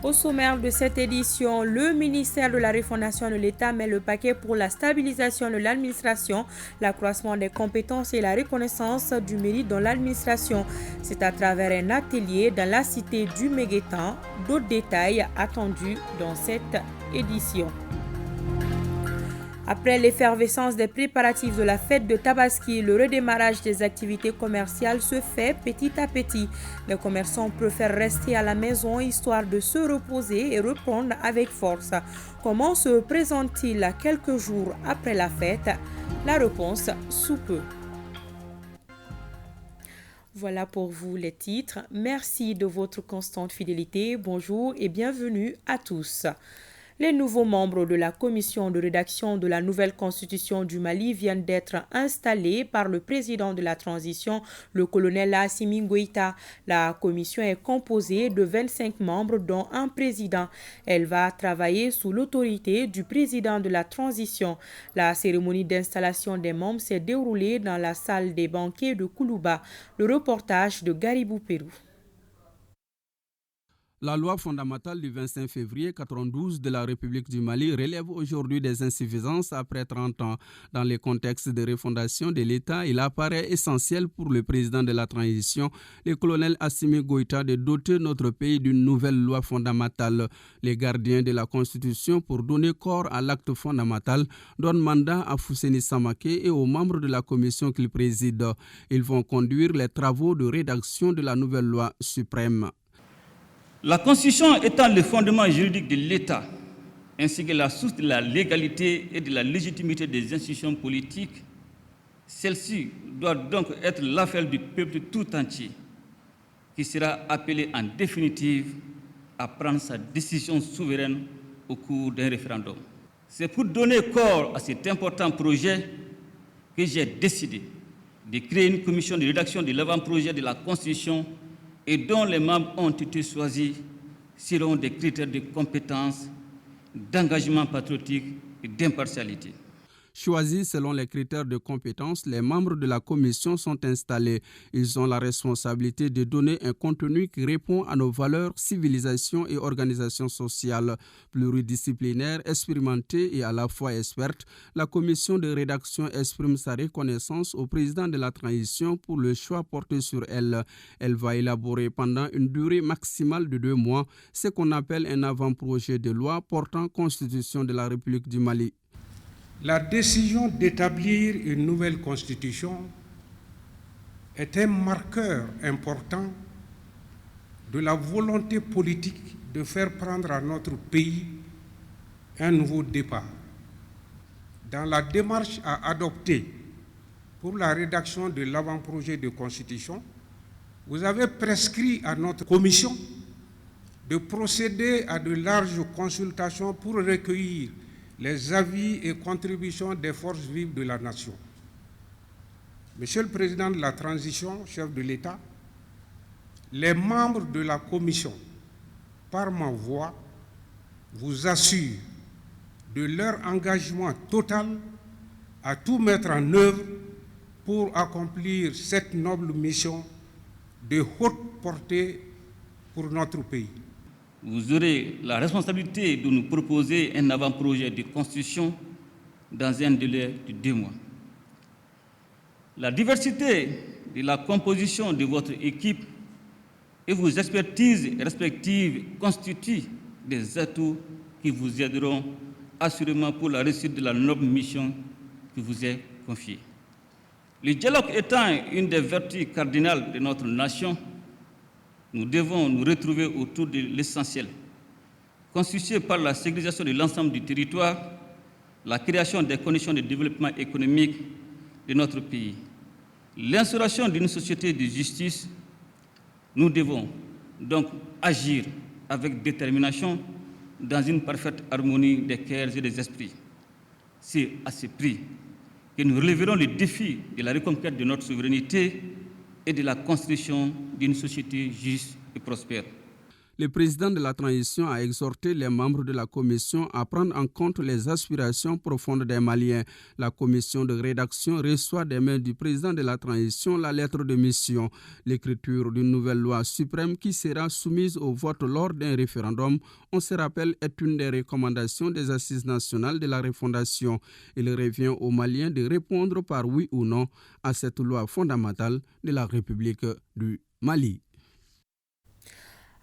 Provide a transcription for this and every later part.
Au sommaire de cette édition, le ministère de la Refondation de l'État met le paquet pour la stabilisation de l'administration, l'accroissement des compétences et la reconnaissance du mérite dans l'administration. C'est à travers un atelier dans la cité du Méguétan. D'autres détails attendus dans cette édition. Après l'effervescence des préparatifs de la fête de Tabaski, le redémarrage des activités commerciales se fait petit à petit. Les commerçants préfèrent rester à la maison histoire de se reposer et reprendre avec force. Comment se présente-t-il quelques jours après la fête? La réponse sous peu. Voilà pour vous les titres. Merci de votre constante fidélité. Bonjour et bienvenue à tous. Les nouveaux membres de la commission de rédaction de la nouvelle constitution du Mali viennent d'être installés par le président de la transition, le colonel Assimi Goïta. La commission est composée de 25 membres, dont un président. Elle va travailler sous l'autorité du président de la transition. La cérémonie d'installation des membres s'est déroulée dans la salle des banquets de Koulouba. Le reportage de Garibou Pérou. La loi fondamentale du 25 février 1992 de la République du Mali relève aujourd'hui des insuffisances après 30 ans. Dans les contextes de refondation de l'État, il apparaît essentiel pour le président de la transition, le colonel Assimi Goïta, de doter notre pays d'une nouvelle loi fondamentale. Les gardiens de la Constitution, pour donner corps à l'acte fondamental, donnent mandat à Fousseni Samaké et aux membres de la commission qu'il préside. Ils vont conduire les travaux de rédaction de la nouvelle loi suprême. La Constitution étant le fondement juridique de l'État, ainsi que la source de la légalité et de la légitimité des institutions politiques, celle-ci doit donc être l'affaire du peuple tout entier, qui sera appelé en définitive à prendre sa décision souveraine au cours d'un référendum. C'est pour donner corps à cet important projet que j'ai décidé de créer une commission de rédaction de l'avant-projet de la Constitution et dont les membres ont été choisis selon des critères de compétence, d'engagement patriotique et d'impartialité. Choisis selon les critères de compétence, les membres de la commission sont installés. Ils ont la responsabilité de donner un contenu qui répond à nos valeurs, civilisation et organisation sociale. Pluridisciplinaire, expérimentée et à la fois experte, la commission de rédaction exprime sa reconnaissance au président de la transition pour le choix porté sur elle. Elle va élaborer pendant une durée maximale de 2 mois ce qu'on appelle un avant-projet de loi portant constitution de la République du Mali. La décision d'établir une nouvelle constitution est un marqueur important de la volonté politique de faire prendre à notre pays un nouveau départ. Dans la démarche à adopter pour la rédaction de l'avant-projet de constitution, vous avez prescrit à notre commission de procéder à de larges consultations pour recueillir les avis et contributions des forces vives de la nation. Monsieur le Président de la transition, chef de l'État, les membres de la commission, par ma voix, vous assurent de leur engagement total à tout mettre en œuvre pour accomplir cette noble mission de haute portée pour notre pays. Vous aurez la responsabilité de nous proposer un avant-projet de constitution dans un délai de 2 mois. La diversité de la composition de votre équipe et vos expertises respectives constituent des atouts qui vous aideront assurément pour la réussite de la noble mission qui vous est confiée. Le dialogue étant une des vertus cardinales de notre nation, nous devons nous retrouver autour de l'essentiel, constitué par la sécurisation de l'ensemble du territoire, la création des conditions de développement économique de notre pays, l'instauration d'une société de justice. Nous devons donc agir avec détermination dans une parfaite harmonie des cœurs et des esprits. C'est à ce prix que nous relèverons le défi de la reconquête de notre souveraineté et de la construction d'une société juste et prospère. Le président de la transition a exhorté les membres de la commission à prendre en compte les aspirations profondes des Maliens. La commission de rédaction reçoit des mains du président de la transition la lettre de mission. L'écriture d'une nouvelle loi suprême qui sera soumise au vote lors d'un référendum, on se rappelle, est une des recommandations des assises nationales de la refondation. Il revient aux Maliens de répondre par oui ou non à cette loi fondamentale de la République du Mali.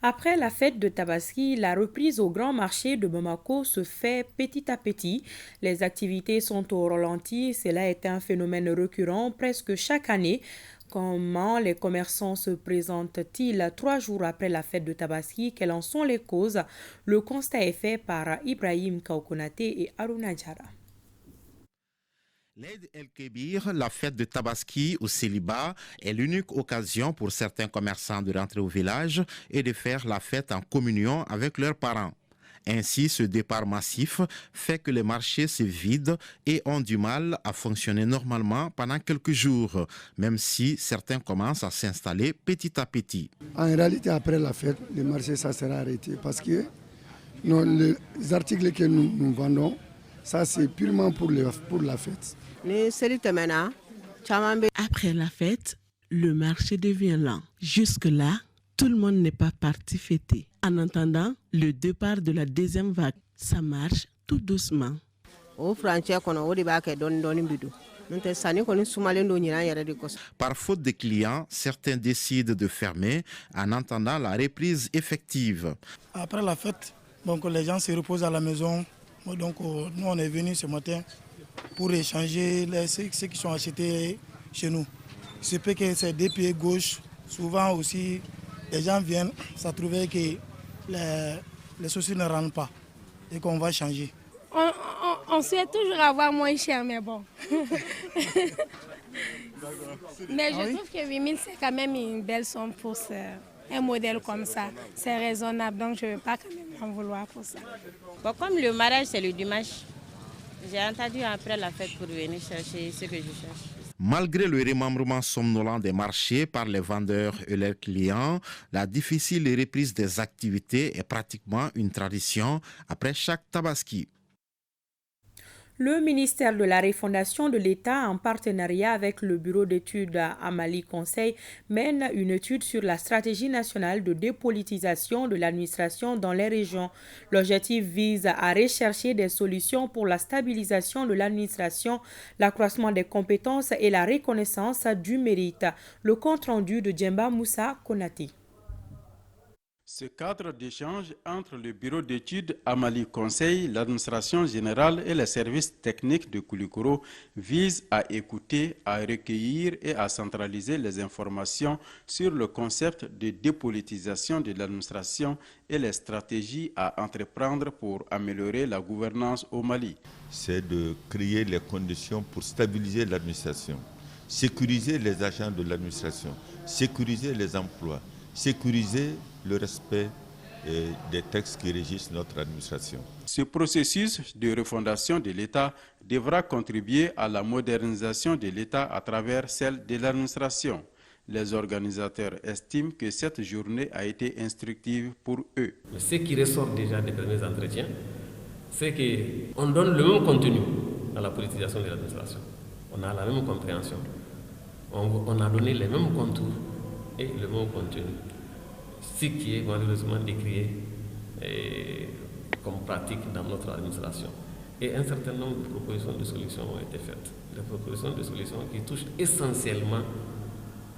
Après la fête de Tabaski, la reprise au grand marché de Bamako se fait petit à petit. Les activités sont au ralenti. Cela est un phénomène récurrent presque chaque année. Comment les commerçants se présentent-ils 3 jours après la fête de Tabaski? Quelles en sont les causes? Le constat est fait par Ibrahim Kaukonaté et Aruna Diarra. L'Aïd el-Kébir, la fête de Tabaski ou célibat, est l'unique occasion pour certains commerçants de rentrer au village et de faire la fête en communion avec leurs parents. Ainsi, ce départ massif fait que les marchés se vident et ont du mal à fonctionner normalement pendant quelques jours, même si certains commencent à s'installer petit à petit. En réalité, après la fête, le marché ça sera arrêté parce que les articles que nous vendons, ça c'est purement pour la fête. Après la fête, le marché devient lent. Jusque-là, tout le monde n'est pas parti fêter. En attendant le départ de la deuxième vague, ça marche tout doucement. Par faute de clients, certains décident de fermer en attendant la reprise effective. Après la fête, donc les gens se reposent à la maison. Donc nous on est venus ce matin pour échanger ceux qui sont achetés chez nous. C'est peut que c'est des pieds gauche. Souvent aussi, les gens viennent, ça trouvait que les saucisses ne rentrent pas et qu'on va changer. On souhaite toujours avoir moins cher, mais bon. Mais je trouve que 8 000, c'est quand même une belle somme pour un modèle comme ça. C'est raisonnable, donc je ne veux pas quand même en vouloir pour ça. Bon, comme le mariage, c'est le dimanche, j'ai entendu après la fête pour venir chercher ce que je cherche. Malgré le remembrement somnolent des marchés par les vendeurs et leurs clients, la difficile reprise des activités est pratiquement une tradition après chaque Tabaski. Le ministère de la Refondation de l'État, en partenariat avec le bureau d'études Amali Conseil, mène une étude sur la stratégie nationale de dépolitisation de l'administration dans les régions. L'objectif vise à rechercher des solutions pour la stabilisation de l'administration, l'accroissement des compétences et la reconnaissance du mérite. Le compte-rendu de Djemba Moussa Konati. Ce cadre d'échange entre le bureau d'études Amali Conseil, l'administration générale et les services techniques de Koulikoro vise à écouter, à recueillir et à centraliser les informations sur le concept de dépolitisation de l'administration et les stratégies à entreprendre pour améliorer la gouvernance au Mali. C'est de créer les conditions pour stabiliser l'administration, sécuriser les agents de l'administration, sécuriser les emplois, sécuriser le respect des textes qui régissent notre administration. Ce processus de refondation de l'État devra contribuer à la modernisation de l'État à travers celle de l'administration. Les organisateurs estiment que cette journée a été instructive pour eux. Ce qui ressort déjà des premiers entretiens, c'est qu'on donne le même contenu dans la politisation de l'administration. On a la même compréhension. On a donné les mêmes contours et le même contenu. Ce qui est malheureusement décrié comme pratique dans notre administration. Et un certain nombre de propositions de solutions ont été faites. Des propositions de solutions qui touchent essentiellement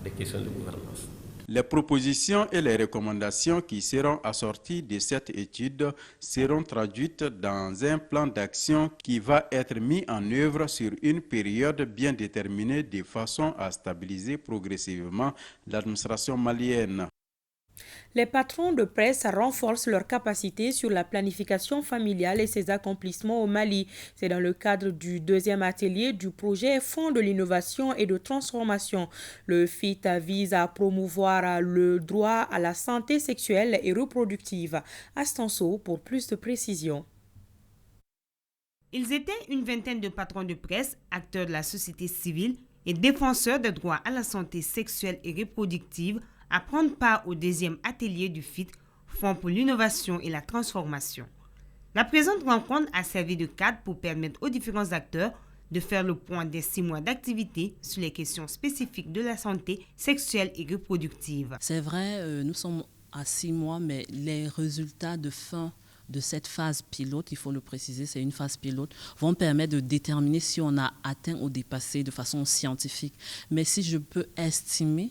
des questions de gouvernance. Les propositions et les recommandations qui seront assorties de cette étude seront traduites dans un plan d'action qui va être mis en œuvre sur une période bien déterminée de façon à stabiliser progressivement l'administration malienne. Les patrons de presse renforcent leur capacité sur la planification familiale et ses accomplissements au Mali. C'est dans le cadre du 2e atelier du projet Fonds de l'innovation et de transformation. Le FIT vise à promouvoir le droit à la santé sexuelle et reproductive. Astanso pour plus de précision. Ils étaient une vingtaine de patrons de presse, acteurs de la société civile et défenseurs des droits à la santé sexuelle et reproductive à prendre part au 2e atelier du FIT Fonds pour l'innovation et la transformation. La présente rencontre a servi de cadre pour permettre aux différents acteurs de faire le point des 6 mois d'activité sur les questions spécifiques de la santé sexuelle et reproductive. C'est vrai, nous sommes à 6 mois, mais les résultats de fin de cette phase pilote, il faut le préciser, c'est une phase pilote, vont permettre de déterminer si on a atteint ou dépassé de façon scientifique. Mais si je peux estimer,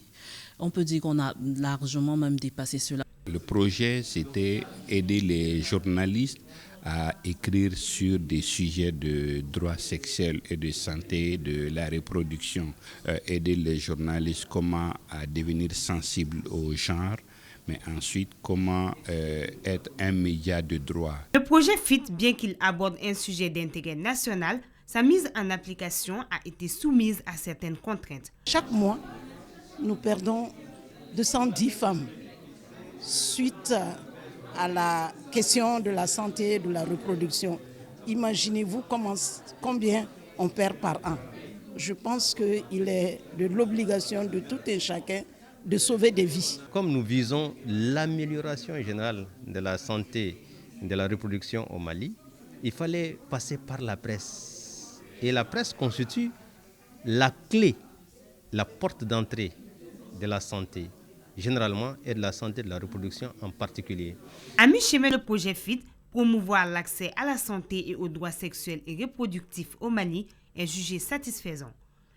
on peut dire qu'on a largement même dépassé cela. Le projet, c'était aider les journalistes à écrire sur des sujets de droits sexuels et de santé, de la reproduction. Aider les journalistes comment à devenir sensibles au genre, mais ensuite comment être un média de droit. Le projet FIT, bien qu'il aborde un sujet d'intérêt national, sa mise en application a été soumise à certaines contraintes. Chaque mois, nous perdons 210 femmes suite à la question de la santé et de la reproduction. Imaginez-vous combien on perd par an. Je pense qu'il est de l'obligation de tout et chacun de sauver des vies. Comme nous visons l'amélioration générale de la santé et de la reproduction au Mali, il fallait passer par la presse. Et la presse constitue la clé, la porte d'entrée de la santé généralement et de la santé de la reproduction en particulier. À mi-chemin, le projet FIT, promouvoir l'accès à la santé et aux droits sexuels et reproductifs au Mali, est jugé satisfaisant.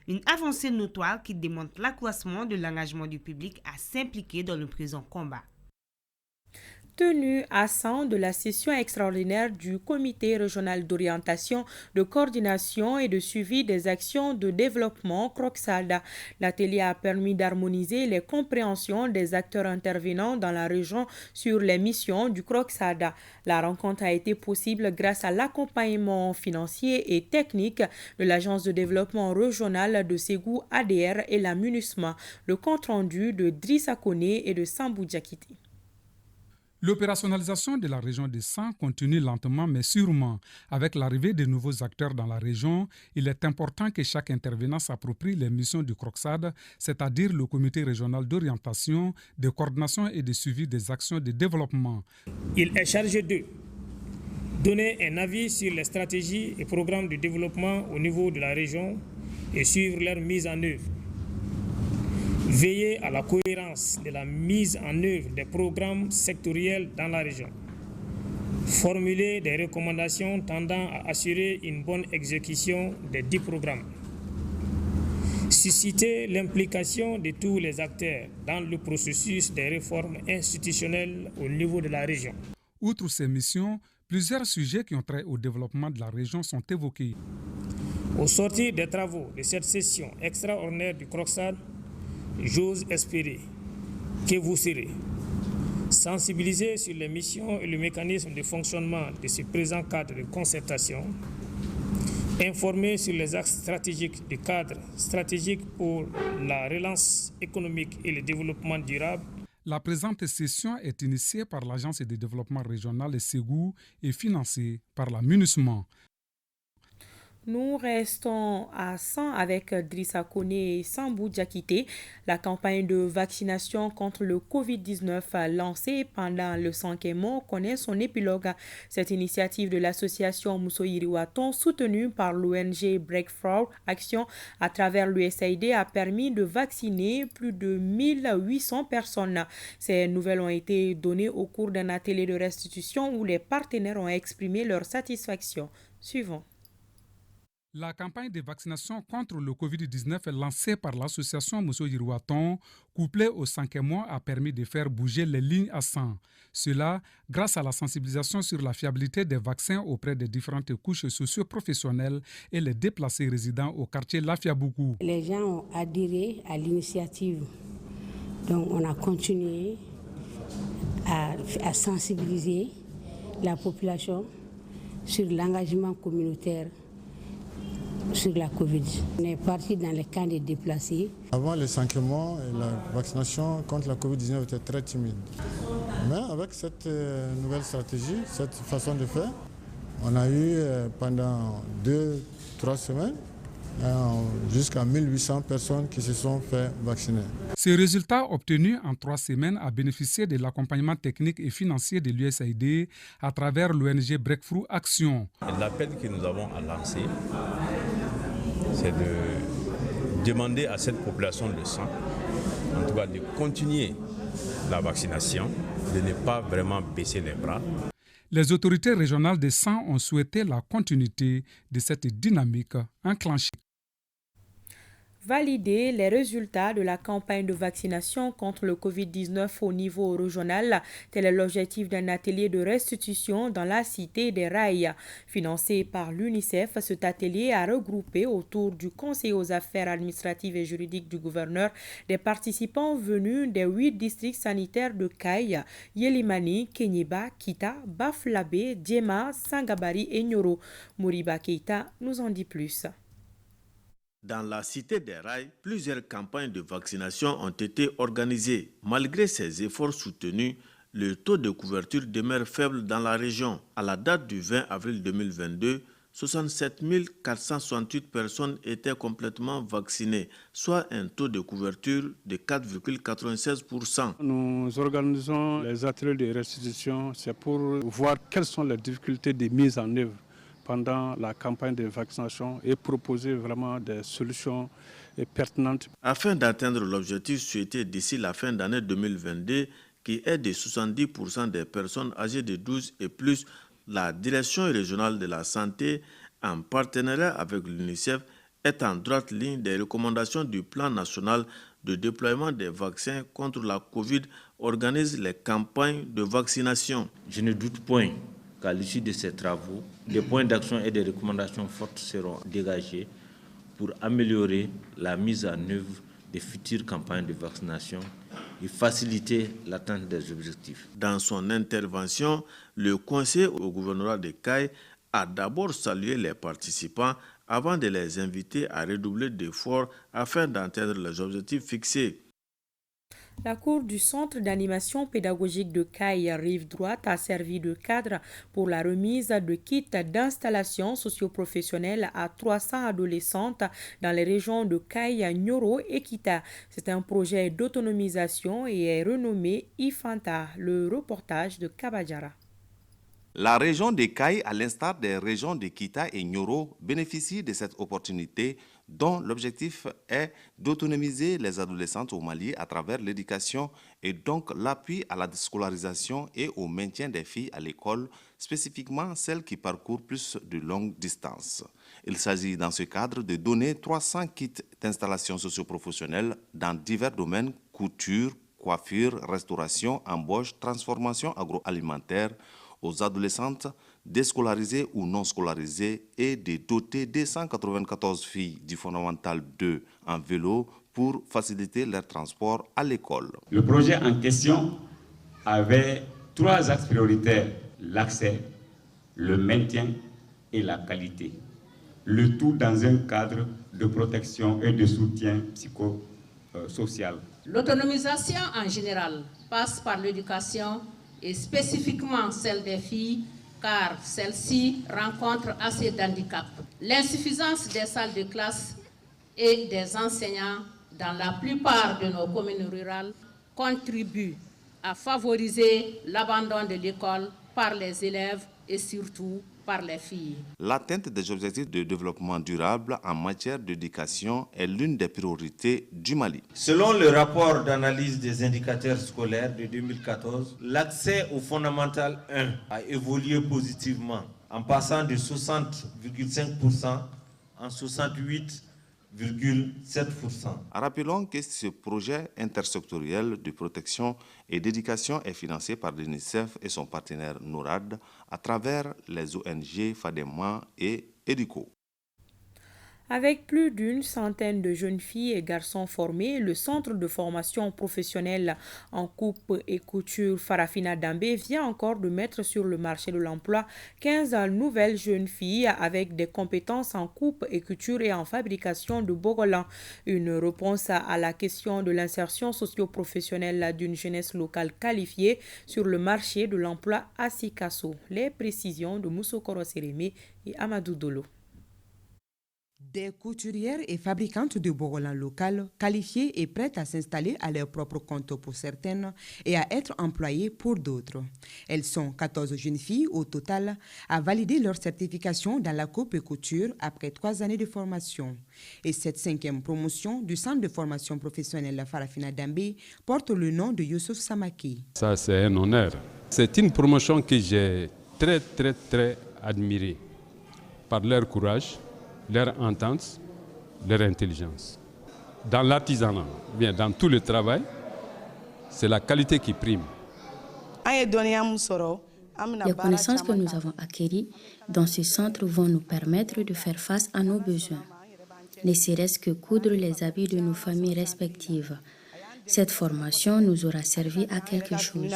Une avancée notoire qui démontre l'accroissement de l'engagement du public à s'impliquer dans le présent combat. Tenue à 100 de la session extraordinaire du Comité régional d'orientation, de coordination et de suivi des actions de développement CROCSAD. L'atelier a permis d'harmoniser les compréhensions des acteurs intervenants dans la région sur les missions du CROCSAD. La rencontre a été possible grâce à l'accompagnement financier et technique de l'Agence de développement régional de Ségou ADR et la MINUSMA. Le compte-rendu de Drissa Koné et de Sambou Diakité. L'opérationnalisation de la région de San continue lentement mais sûrement. Avec l'arrivée de nouveaux acteurs dans la région, il est important que chaque intervenant s'approprie les missions du CROCSAD, c'est-à-dire le comité régional d'orientation, de coordination et de suivi des actions de développement. Il est chargé de donner un avis sur les stratégies et programmes de développement au niveau de la région et suivre leur mise en œuvre. Veiller à la cohérence de la mise en œuvre des programmes sectoriels dans la région. Formuler des recommandations tendant à assurer une bonne exécution des 10 programmes. Susciter l'implication de tous les acteurs dans le processus des réformes institutionnelles au niveau de la région. Outre ces missions, plusieurs sujets qui ont trait au développement de la région sont évoqués. Au sortir des travaux de cette session extraordinaire du CROCSAD, j'ose espérer que vous serez sensibilisés sur les missions et le mécanisme de fonctionnement de ce présent cadre de concertation, informés sur les axes stratégiques du cadre stratégique pour la relance économique et le développement durable. La présente session est initiée par l'Agence de développement régional Ségou et financée par la MINUSMA. Nous restons à 100 avec Drissa Koné et Sambou Diakité. La campagne de vaccination contre le Covid-19 lancée pendant le 5e mois connaît son épilogue. Cette initiative de l'association Moussoïri-Ouaton, soutenue par l'ONG Breakthrough Action à travers l'USAID, a permis de vacciner plus de 1800 personnes. Ces nouvelles ont été données au cours d'un atelier de restitution où les partenaires ont exprimé leur satisfaction. Suivant. La campagne de vaccination contre le Covid-19 lancée par l'association Moussoïri-Ouaton, couplée au 5e mois, a permis de faire bouger les lignes à 100. Cela grâce à la sensibilisation sur la fiabilité des vaccins auprès des différentes couches socio-professionnelles et les déplacés résidents au quartier Lafiabougou. Les gens ont adhéré à l'initiative. Donc on a continué à sensibiliser la population sur l'engagement communautaire sur la Covid. On est parti dans les camps des déplacés. Avant les 5 mois, la vaccination contre la Covid-19 était très timide. Mais avec cette nouvelle stratégie, cette façon de faire, on a eu pendant 2-3 semaines jusqu'à 1800 personnes qui se sont fait vacciner. Ce résultat obtenu en 3 semaines a bénéficié de l'accompagnement technique et financier de l'USAID à travers l'ONG Breakthrough Action. L'appel que nous avons à lancer, c'est de demander à cette population de sang, en tout cas de continuer la vaccination, de ne pas vraiment baisser les bras. Les autorités régionales de sang ont souhaité la continuité de cette dynamique enclenchée. Valider les résultats de la campagne de vaccination contre le Covid-19 au niveau régional, tel est l'objectif d'un atelier de restitution dans la cité des Rails. Financé par l'UNICEF, cet atelier a regroupé autour du conseiller aux affaires administratives et juridiques du gouverneur des participants venus des 8 districts sanitaires de Kayes, Yelimani, Kenyeba, Kita, Baflabé, Djema, Sangabari et Nyoro. Moriba Keita nous en dit plus. Dans la cité des Rails, plusieurs campagnes de vaccination ont été organisées. Malgré ces efforts soutenus, le taux de couverture demeure faible dans la région. À la date du 20 avril 2022, 67 468 personnes étaient complètement vaccinées, soit un taux de couverture de 4,96%. Nous organisons les ateliers de restitution, c'est pour voir quelles sont les difficultés de mise en œuvre pendant la campagne de vaccination et proposer vraiment des solutions pertinentes. Afin d'atteindre l'objectif souhaité d'ici la fin d'année 2022, qui est de 70% des personnes âgées de 12 et plus, la Direction régionale de la santé, en partenariat avec l'UNICEF, est en droite ligne des recommandations du plan national de déploiement des vaccins contre la Covid, organise les campagnes de vaccination. Je ne doute point qu'à l'issue de ces travaux, des points d'action et des recommandations fortes seront dégagés pour améliorer la mise en œuvre des futures campagnes de vaccination et faciliter l'atteinte des objectifs. Dans son intervention, le conseiller au gouvernorat de Kayes a d'abord salué les participants avant de les inviter à redoubler d'efforts afin d'atteindre les objectifs fixés. La cour du Centre d'animation pédagogique de Kayes Rive Droite a servi de cadre pour la remise de kits d'installation socio-professionnelle à 300 adolescentes dans les régions de Kayes, Nyoro et Kita. C'est un projet d'autonomisation et est renommé IFANTA. Le reportage de Kabadjara. La région de Kayes, à l'instar des régions de Kita et Nyoro, bénéficie de cette opportunité dont l'objectif est d'autonomiser les adolescentes au Mali à travers l'éducation et donc l'appui à la déscolarisation et au maintien des filles à l'école, spécifiquement celles qui parcourent plus de longues distances. Il s'agit dans ce cadre de donner 300 kits d'installation socio-professionnelle dans divers domaines: couture, coiffure, restauration, embauche, transformation agroalimentaire, aux adolescentes déscolarisées ou non scolarisées et de doter 294 filles du fondamental 2 en vélo pour faciliter leur transport à l'école. Le projet en question avait 3 axes prioritaires: l'accès, le maintien et la qualité. Le tout dans un cadre de protection et de soutien psychosocial. L'autonomisation en général passe par l'éducation et spécifiquement celle des filles, car celles-ci rencontrent assez d'handicaps. L'insuffisance des salles de classe et des enseignants dans la plupart de nos communes rurales contribue à favoriser l'abandon de l'école par les élèves et surtout par les filles. L'atteinte des objectifs de développement durable en matière d'éducation est l'une des priorités du Mali. Selon le rapport d'analyse des indicateurs scolaires de 2014, l'accès au fondamental 1 a évolué positivement en passant de 60,5% en 68,7%. Rappelons que ce projet intersectoriel de protection et d'éducation est financé par l'UNICEF et son partenaire NORAD à travers les ONG FADEMA et EDUCO. Avec plus d'une centaine de jeunes filles et garçons formés, le centre de formation professionnelle en coupe et couture Farafina Dambé vient encore de mettre sur le marché de l'emploi 15 nouvelles jeunes filles avec des compétences en coupe et couture et en fabrication de bogolan. Une réponse à la question de l'insertion socio-professionnelle d'une jeunesse locale qualifiée sur le marché de l'emploi à Sikasso. Les précisions de Moussokoro Sérémé et Amadou Dolo. Des couturières et fabricantes de borolan local, qualifiées et prêtes à s'installer à leur propre compte pour certaines et à être employées pour d'autres. Elles sont 14 jeunes filles au total à valider leur certification dans la coupe et couture après 3 années de formation. Et cette 5e promotion du centre de formation professionnelle Farafina Dambé porte le nom de Youssouf Samaki. Ça, c'est un honneur. C'est une promotion que j'ai très admirée par leur courage, leur entente, leur intelligence. Dans l'artisanat, bien dans tout le travail, c'est la qualité qui prime. Les connaissances que nous avons acquises dans ce centre vont nous permettre de faire face à nos besoins, ne serait-ce que coudre les habits de nos familles respectives. Cette formation nous aura servi à quelque chose.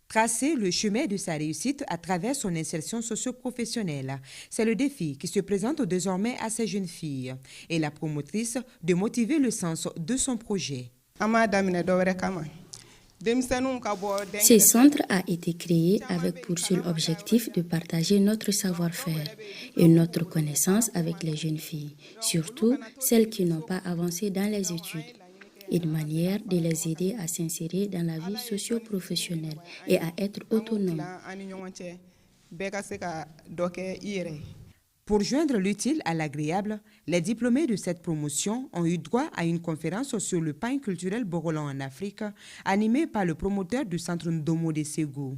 Tracer le chemin de sa réussite à travers son insertion socio-professionnelle. C'est le défi qui se présente désormais à ces jeunes filles et la promotrice de motiver le sens de son projet. Ce centre a été créé avec pour seul objectif de partager notre savoir-faire et notre connaissance avec les jeunes filles, surtout celles qui n'ont pas avancé dans les études. Une manière de les aider à s'insérer dans la vie socio-professionnelle et à être autonomes. Pour joindre l'utile à l'agréable, les diplômés de cette promotion ont eu droit à une conférence sur le pain culturel borolan en Afrique, animée par le promoteur du centre Ndomo de Ségou.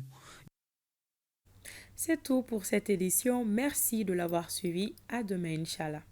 C'est tout pour cette édition. Merci de l'avoir suivi. À demain, Inch'Allah.